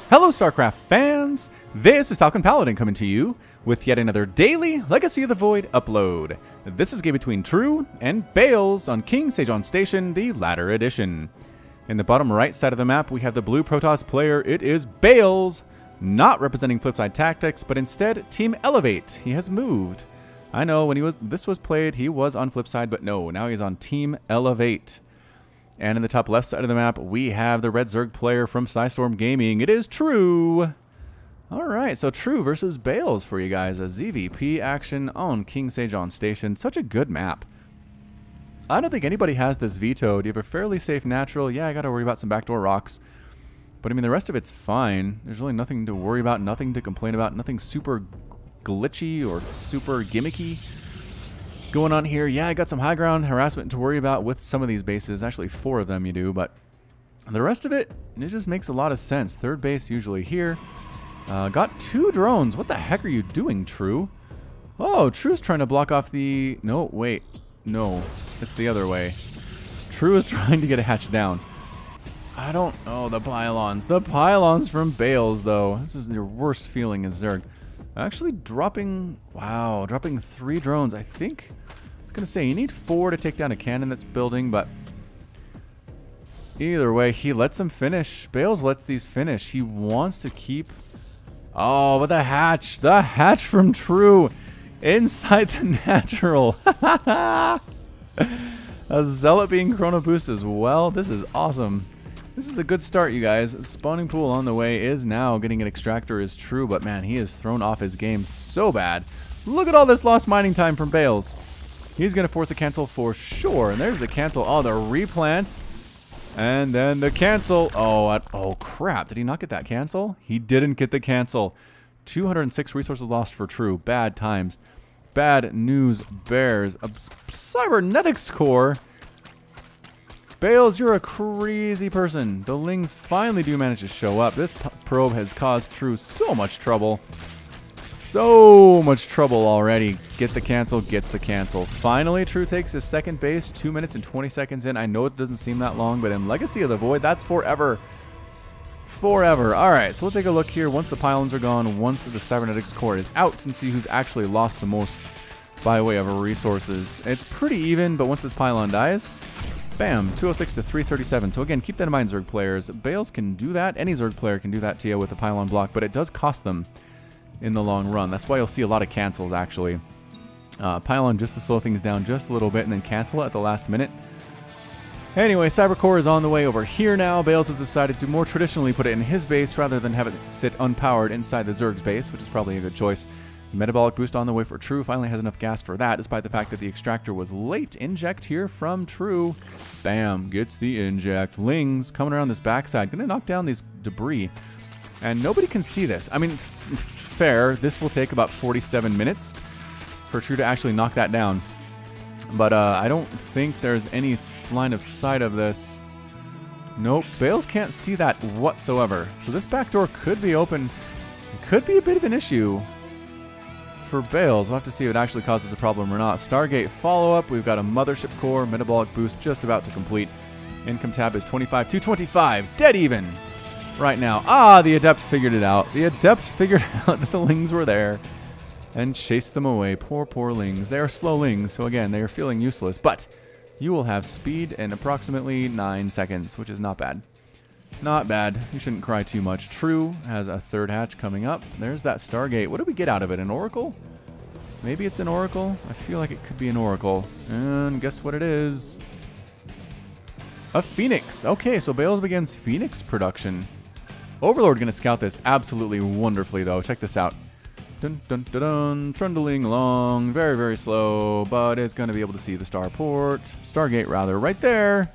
Hello StarCraft fans! This is Falcon Paladin coming to you with yet another daily Legacy of the Void upload. This is a game between True and Bales on King Sejong Station, the latter edition. In the bottom right side of the map we have the blue Protoss player. It is Bales, not representing Flipside Tactics, but instead Team Elevate. He has moved. I know when this was played he was on Flipside, but no, now he's on Team Elevate. And in the top left side of the map, we have the Red Zerg player from Psystorm Gaming. It is True. Alright, so True versus Bales for you guys. A ZVP action on King Sejong Station. Such a good map. I don't think anybody has this vetoed. You have a fairly safe natural. Yeah, I got to worry about some backdoor rocks. But I mean, the rest of it's fine. There's really nothing to worry about, nothing to complain about, nothing super glitchy or super gimmicky going on here. Yeah, I got some high ground harassment to worry about with some of these bases. Actually, 4 of them you do, but the rest of it just makes a lot of sense. Third base usually here. Got 2 drones. What the heck are you doing, True? Oh, True's trying to block off the... No, wait. No, it's the other way. True is trying to get a hatch down. I don't... Oh, the pylons. The pylons from Bales, though. This is your worst feeling as Zerg. Actually dropping... Wow, dropping 3 drones. I think... I was going to say, you need 4 to take down a cannon that's building, but... Either way, he lets them finish. Bales lets these finish. He wants to keep... Oh, but the hatch. The hatch from True. Inside the natural. A Zealot being chrono boost as well. This is awesome. This is a good start, you guys. Spawning pool on the way is now. Getting an extractor is True, but man, he is thrown off his game so bad. Look at all this lost mining time from Bales. He's going to force a cancel for sure. And there's the cancel. Oh, the replant. And then the cancel. Oh crap. Did he not get that cancel? He didn't get the cancel. 206 resources lost for True. Bad times. Bad news bears. A cybernetics core. Bales, you're a crazy person. The Lings finally do manage to show up. This probe has caused True so much trouble. So much trouble already. Get the cancel, gets the cancel. Finally, True takes his second base. 2 minutes and 20 seconds in. I know it doesn't seem that long, but in Legacy of the Void, that's forever. Forever. Alright, so we'll take a look here once the pylons are gone, once the cybernetics core is out, and see who's actually lost the most by way of resources. It's pretty even, but once this pylon dies... Bam, 206 to 337. So again, keep that in mind, Zerg players. Bales can do that. Any Zerg player can do that to you with a pylon block, but it does cost them in the long run. That's why you'll see a lot of cancels, actually. Pylon just to slow things down just a little bit and then cancel it at the last minute. Anyway, Cybercore is on the way over here now. Bales has decided to more traditionally put it in his base rather than have it sit unpowered inside the Zerg's base, which is probably a good choice. Metabolic boost on the way for True. Finally has enough gas for that, despite the fact that the extractor was late. Inject here from True. Bam, gets the inject. Lings coming around this backside. Gonna knock down these debris. And nobody can see this. I mean, fair. This will take about 47 minutes for True to actually knock that down. But I don't think there's any line of sight of this. Nope. Bales can't see that whatsoever. So this back door could be open. It could be a bit of an issue for Bales. We'll have to see if it actually causes a problem or not. Stargate follow-up. We've got a mothership core. Metabolic boost just about to complete. Income tab is 25 to 25. Dead even right now. Ah, the Adept figured it out. The Adept figured out that the Lings were there and chased them away. Poor, poor Lings. They are slow Lings, so again, they are feeling useless. But you will have speed in approximately 9 seconds, which is not bad. Not bad. You shouldn't cry too much. True has a third hatch coming up. There's that Stargate. What do we get out of it? An Oracle? Maybe it's an Oracle? I feel like it could be an Oracle. And guess what it is? A Phoenix. Okay, so Bales begins Phoenix production. Overlord going to scout this absolutely wonderfully, though. Check this out. Dun dun dun dun. Trundling along. Very, very slow. But it's going to be able to see the Stargate, rather. Right there.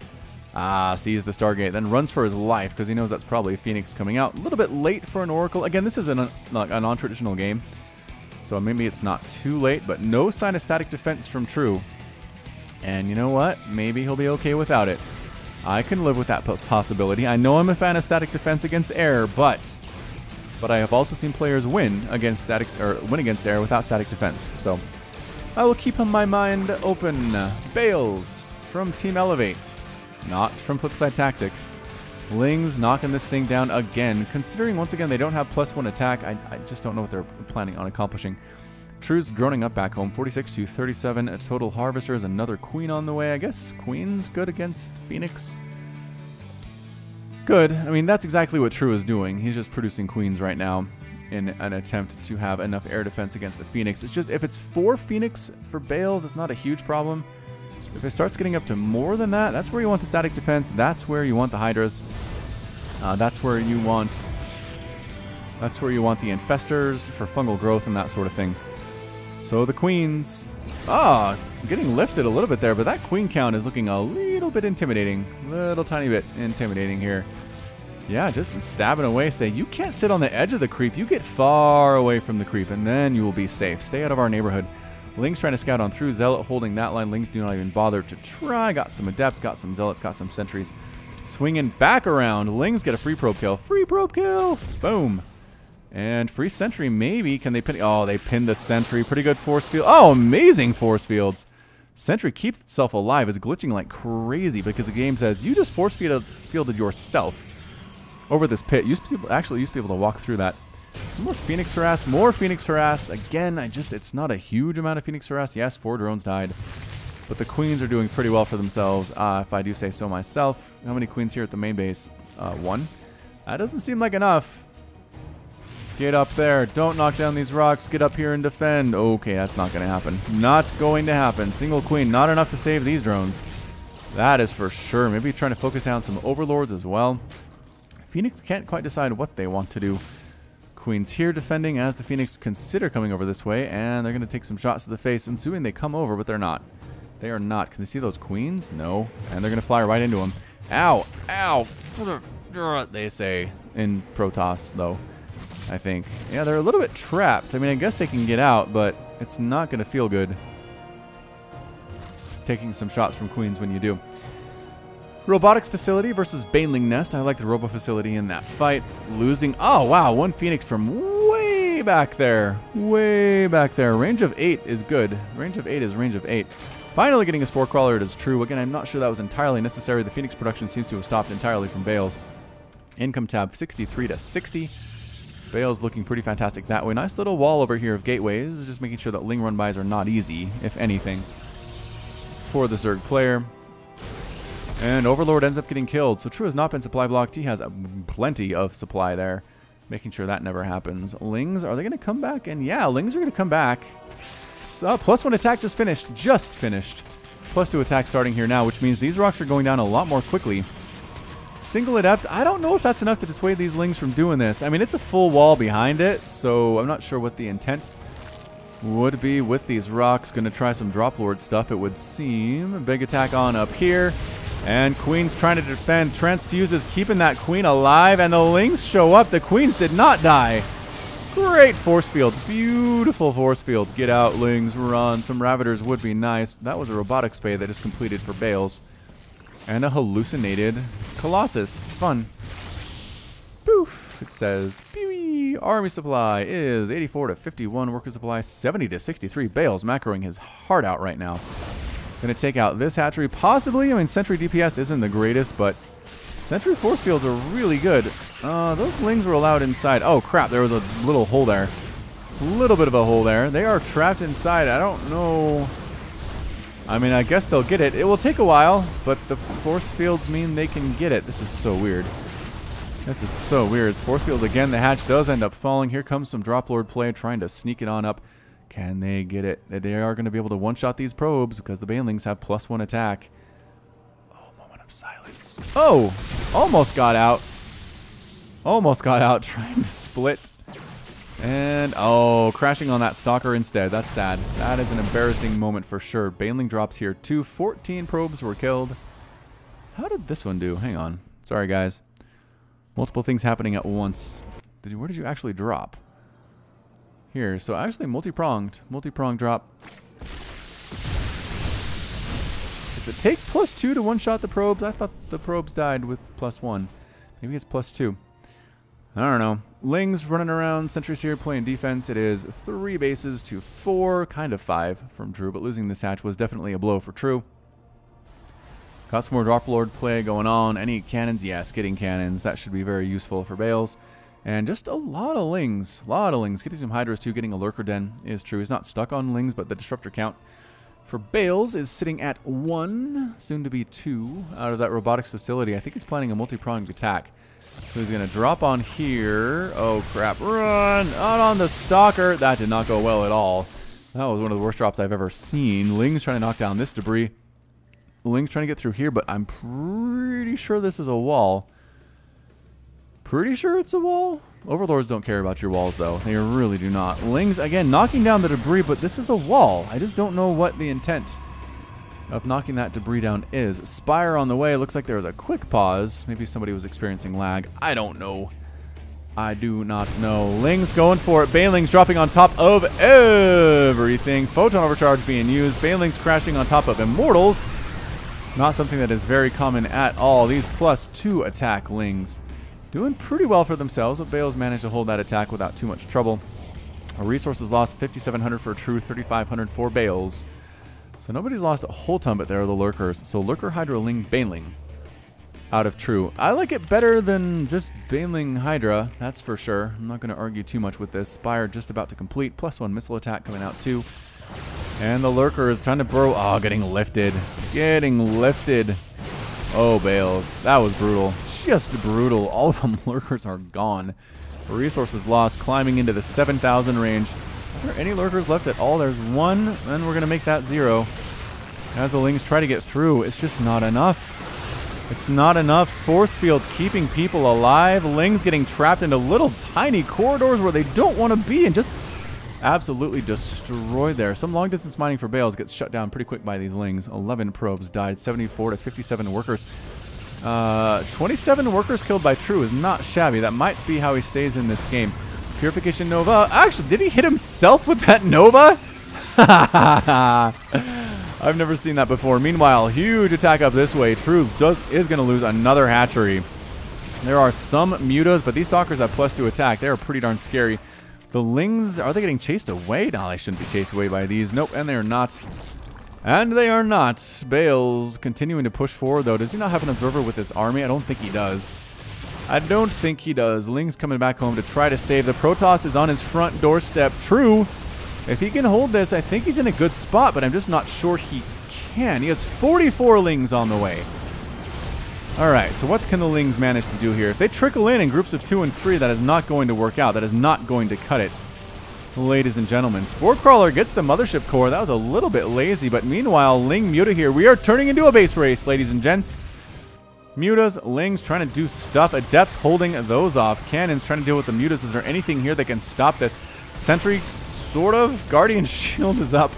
Ah, sees the Stargate, then runs for his life because he knows that's probably a Phoenix coming out. A little bit late for an Oracle. Again, this is a non-traditional game, so maybe it's not too late, but no sign of static defense from True. And you know what? Maybe he'll be okay without it. I can live with that possibility. I know I'm a fan of static defense against air, but I have also seen players win against air without static defense. So I will keep my mind open. Bales from Team Elevate. Not from Flipside Tactics. Lings knocking this thing down again. Considering, once again, they don't have +1 attack, I just don't know what they're planning on accomplishing. True's droning up back home. 46 to 37. A total harvesters. Another queen on the way. I guess queen's good against Phoenix. Good. I mean, that's exactly what True is doing. He's just producing queens right now in an attempt to have enough air defense against the Phoenix. It's just, if it's 4 Phoenix for Bales, it's not a huge problem. If it starts getting up to more than that, that's where you want the static defense. That's where you want the Hydras. That's where you want the infestors for fungal growth and that sort of thing. So the queens, getting lifted a little bit there, but that queen count is looking a little bit intimidating. Little tiny bit intimidating here. Yeah, just stabbing away. Say, you can't sit on the edge of the creep. You get far away from the creep, and then you will be safe. Stay out of our neighborhood. Ling's trying to scout on through. Zealot holding that line. Lings do not even bother to try. Got some adepts, got some zealots, got some sentries. Swinging back around. Lings get a free probe kill. Free probe kill. Boom. And free sentry maybe. Can they pin? Oh, they pinned the sentry. Pretty good force field. Oh, amazing force fields. Sentry keeps itself alive. It's glitching like crazy because the game says you just force fielded yourself over this pit. Actually used to be able to walk through that. Some more Phoenix harass. More Phoenix harass. Again, it's not a huge amount of Phoenix harass. Yes, 4 drones died. But the queens are doing pretty well for themselves, if I do say so myself. How many queens here at the main base? 1. That doesn't seem like enough. Get up there. Don't knock down these rocks. Get up here and defend. Okay, that's not going to happen. Not going to happen. Single queen. Not enough to save these drones. That is for sure. Maybe trying to focus down some overlords as well. Phoenix can't quite decide what they want to do. Queens here defending as the Phoenix consider coming over this way, and they're going to take some shots to the face. Ensuing they come over, but they're not. They are not. Can they see those queens? No. And they're going to fly right into them. Ow! Ow! They say in Protoss, though, I think. Yeah, they're a little bit trapped. I mean, I guess they can get out, but it's not going to feel good taking some shots from queens when you do. Robotics facility versus Baneling Nest. I like the Robo facility in that fight. Losing. Oh, wow. 1 Phoenix from way back there. Way back there. Range of 8 is good. Range of 8 is range of 8. Finally getting a Spore Crawler. It is true. Again, I'm not sure that was entirely necessary. The Phoenix production seems to have stopped entirely from Bales. Income tab 63 to 60. Bales looking pretty fantastic that way. Nice little wall over here of gateways. Just making sure that Ling run-bys are not easy, if anything, for the Zerg player. And Overlord ends up getting killed. So True has not been supply blocked. He has plenty of supply there. Making sure that never happens. Lings, are they going to come back? And yeah, Lings are going to come back. So, +1 attack just finished. Just finished. +2 attack starting here now, which means these rocks are going down a lot more quickly. Single adept. I don't know if that's enough to dissuade these Lings from doing this. I mean, it's a full wall behind it, so I'm not sure what the intent would be with these rocks. Going to try some Drop Lord stuff, it would seem. A big attack on up here. And Queen's trying to defend. Transfuses keeping that Queen alive. And the Lings show up. The Queens did not die. Great force fields. Beautiful force fields. Get out, Lings. Run. Some Ravagers would be nice. That was a robotic spay that is completed for Bales. And a hallucinated Colossus. Fun. Poof. It says, Pew! Army supply is 84 to 51. Worker supply 70 to 63. Bales macroing his heart out right now. Going to take out this hatchery, possibly. I mean, Sentry DPS isn't the greatest, but Sentry force fields are really good. Those Lings were allowed inside. Oh, crap. There was a little hole there. A little bit of a hole there. They are trapped inside. I don't know. I mean, I guess they'll get it. It will take a while, but the force fields mean they can get it. This is so weird. This is so weird. Force fields again. The hatch does end up falling. Here comes some Drop Lord play, trying to sneak it on up. Can they get it? They are going to be able to one-shot these probes because the Banelings have +1 attack. Oh, moment of silence. Oh! Almost got out. Almost got out trying to split. And, oh, crashing on that Stalker instead. That's sad. That is an embarrassing moment for sure. Baneling drops here too. 14 probes were killed. How did this one do? Hang on. Sorry, guys. Multiple things happening at once. Where did you actually drop? Here, so actually multi-pronged drop. Does it take +2 to one-shot the probes? I thought the probes died with +1. Maybe it's +2. I don't know. Lings running around, sentries here playing defense. It is 3 bases to 4, kind of 5 from True, but losing this hatch was definitely a blow for True. Got some more Drop Lord play going on. Any cannons? Yeah, skidding cannons. That should be very useful for Bales. And just a lot of Lings. A lot of Lings. Getting some Hydras too. Getting a Lurker Den is true. He's not stuck on Lings, but the Disruptor count for Bales is sitting at 1, soon to be 2, out of that robotics facility. I think he's planning a multi-pronged attack. So he's going to drop on here. Oh, crap. Run! Out on the Stalker. That did not go well at all. That was one of the worst drops I've ever seen. Ling's trying to knock down this debris. Ling's trying to get through here, but I'm pretty sure this is a wall. Pretty sure it's a wall? Overlords don't care about your walls, though. They really do not. Ling's, again, knocking down the debris, but this is a wall. I just don't know what the intent of knocking that debris down is. Spire on the way. Looks like there was a quick pause. Maybe somebody was experiencing lag. I don't know. I do not know. Ling's going for it. Baneling's dropping on top of everything. Photon Overcharge being used. Baneling's crashing on top of Immortals. Not something that is very common at all. These +2 attack Lings doing pretty well for themselves, but Bales managed to hold that attack without too much trouble. Our resources lost 5,700 for True, 3,500 for Bales. So nobody's lost a whole ton, but there are the Lurkers. So Lurker, Hydra, Ling, Baneling out of True. I like it better than just Baneling Hydra, that's for sure. I'm not going to argue too much with this. Spire just about to complete. +1 missile attack coming out too. And the Lurker is trying to burrow. Oh, getting lifted. Getting lifted. Oh, Bales. That was brutal. Just brutal. All of them Lurkers are gone. Resources lost, climbing into the 7,000 range. Are there any Lurkers left at all? There's one, and we're going to make that 0. As the Lings try to get through, it's just not enough. It's not enough. Force fields keeping people alive. Lings getting trapped into little tiny corridors where they don't want to be and just absolutely destroyed there. Some long distance mining for Bales gets shut down pretty quick by these Lings. 11 probes died, 74 to 57 workers. 27 workers killed by True is not shabby. That might be how he stays in this game. Purification Nova. Actually, did he hit himself with that Nova? I've never seen that before. Meanwhile, huge attack up this way. True is going to lose another hatchery. There are some mutas, but these Stalkers have +2 attack. They are pretty darn scary. The Lings, are they getting chased away? No, they shouldn't be chased away by these. Nope, and they are not. And they are not. Bales continuing to push forward, though. Does he not have an observer with his army? I don't think he does. I don't think he does. Ling's coming back home to try to save. The Protoss is on his front doorstep. True. If he can hold this, I think he's in a good spot, but I'm just not sure he can. He has 44 Lings on the way. Alright, so what can the Lings manage to do here? If they trickle in groups of 2 and 3, that is not going to work out. That is not going to cut it. Ladies and gentlemen, Spore Crawler gets the Mothership Core. That was a little bit lazy, but meanwhile, Ling Muta here. We are turning into a base race, ladies and gents. Mutas, Lings trying to do stuff. Adepts holding those off. Cannons trying to deal with the Mutas. Is there anything here that can stop this? Sentry, sort of. Guardian Shield is up.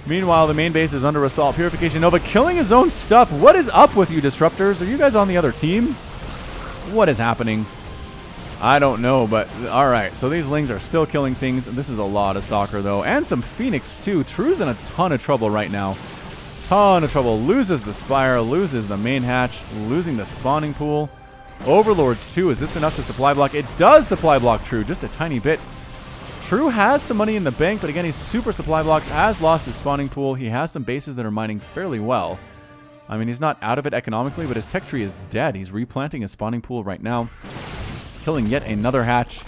Meanwhile, the main base is under assault. Purification Nova killing his own stuff. What is up with you, Disruptors? Are you guys on the other team? What is happening? I don't know, but alright. So these Lings are still killing things. This is a lot of Stalker, though. And some Phoenix, too. True's in a ton of trouble right now. Ton of trouble. Loses the Spire, loses the main hatch, losing the spawning pool. Overlords, too. Is this enough to supply block? It does supply block True, just a tiny bit. True has some money in the bank, but again, he's super supply blocked, has lost his spawning pool. He has some bases that are mining fairly well. I mean, he's not out of it economically, but his tech tree is dead. He's replanting his spawning pool right now, killing yet another hatch.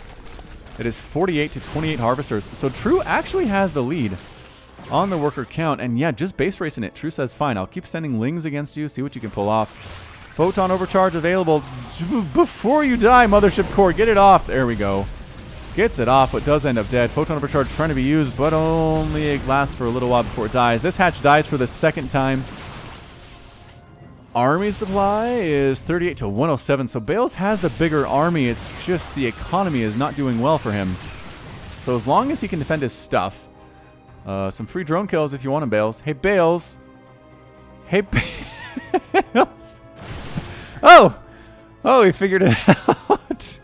It is 48 to 28 harvesters. So True actually has the lead on the worker count. And yeah, just base racing it. True says, fine, I'll keep sending Lings against you. See what you can pull off. Photon Overcharge available before you die, Mothership Core. Get it off. There we go. Gets it off, but does end up dead. Photon Overcharge trying to be used, but only it lasts for a little while before it dies. This hatch dies for the second time. Army supply is 38 to 107, so Bales has the bigger army. It's just the economy is not doing well for him. So as long as he can defend his stuff, some free drone kills if you want him, Bales. Hey, Bales. Hey, Bales. Oh, he figured it out.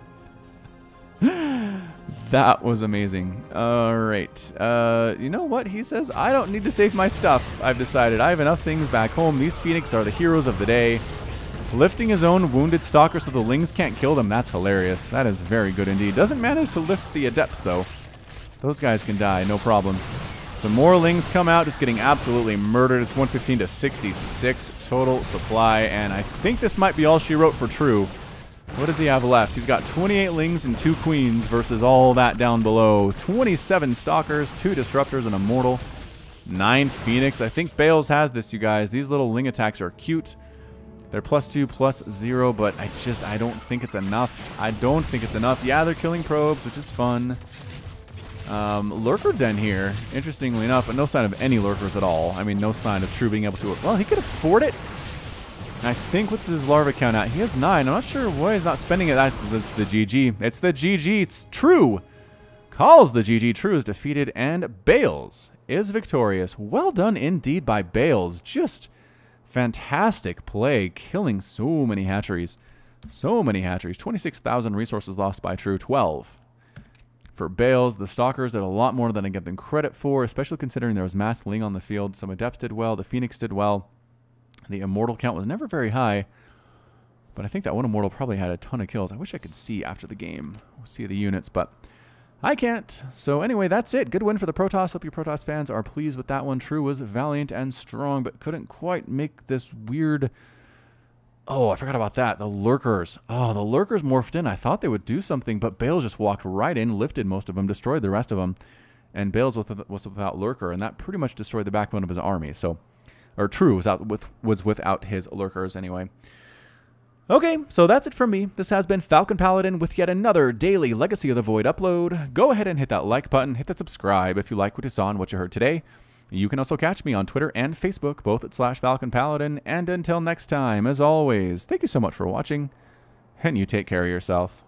That was amazing. Alright. You know what? He says, I don't need to save my stuff. I've decided I have enough things back home. These Phoenix are the heroes of the day. Lifting his own wounded Stalker so the Lings can't kill them. That's hilarious. That is very good indeed. Doesn't manage to lift the Adepts, though. Those guys can die, no problem. Some more Lings come out, just getting absolutely murdered. It's 115 to 66 total supply, and I think this might be all she wrote for True. What does he have left? He's got 28 Lings and 2 Queens versus all that down below. 27 Stalkers, 2 Disruptors, and a Mortal. 9 Phoenix. I think Bales has this, you guys. These little Ling attacks are cute. They're +2, +0, but I don't think it's enough. I don't think it's enough. Yeah, they're killing probes, which is fun. Lurker Den here, interestingly enough, but no sign of any lurkers at all. I mean, no sign of True being able to... Well, he could afford it. And I think, what's his larva count at? He has 9. I'm not sure why he's not spending it. That's the GG. It's the GG. It's True. Calls the GG. True is defeated, and Bales is victorious. Well done indeed by Bales. Just fantastic play, killing so many hatcheries. So many hatcheries. 26,000 resources lost by True. 12. For Bales, the Stalkers did a lot more than I give them credit for, especially considering there was mass Ling on the field. Some Adepts did well. The Phoenix did well. The Immortal count was never very high, but I think that one Immortal probably had a ton of kills. I wish I could see after the game. We'll see the units, but I can't. So anyway, that's it. Good win for the Protoss. Hope you Protoss fans are pleased with that one. True was valiant and strong, but couldn't quite make this weird... Oh, I forgot about that. The Lurkers. Oh, the Lurkers morphed in. I thought they would do something, but Bales just walked right in, lifted most of them, destroyed the rest of them. And Bales was without Lurker, and that pretty much destroyed the backbone of his army. So, or True was without his Lurkers anyway. Okay, so that's it from me. This has been Falcon Paladin with yet another daily Legacy of the Void upload. Go ahead and hit that like button, hit that subscribe if you like what you saw and what you heard today. You can also catch me on Twitter and Facebook, both at /FalconPaladin. And until next time, as always, thank you so much for watching, and you take care of yourself.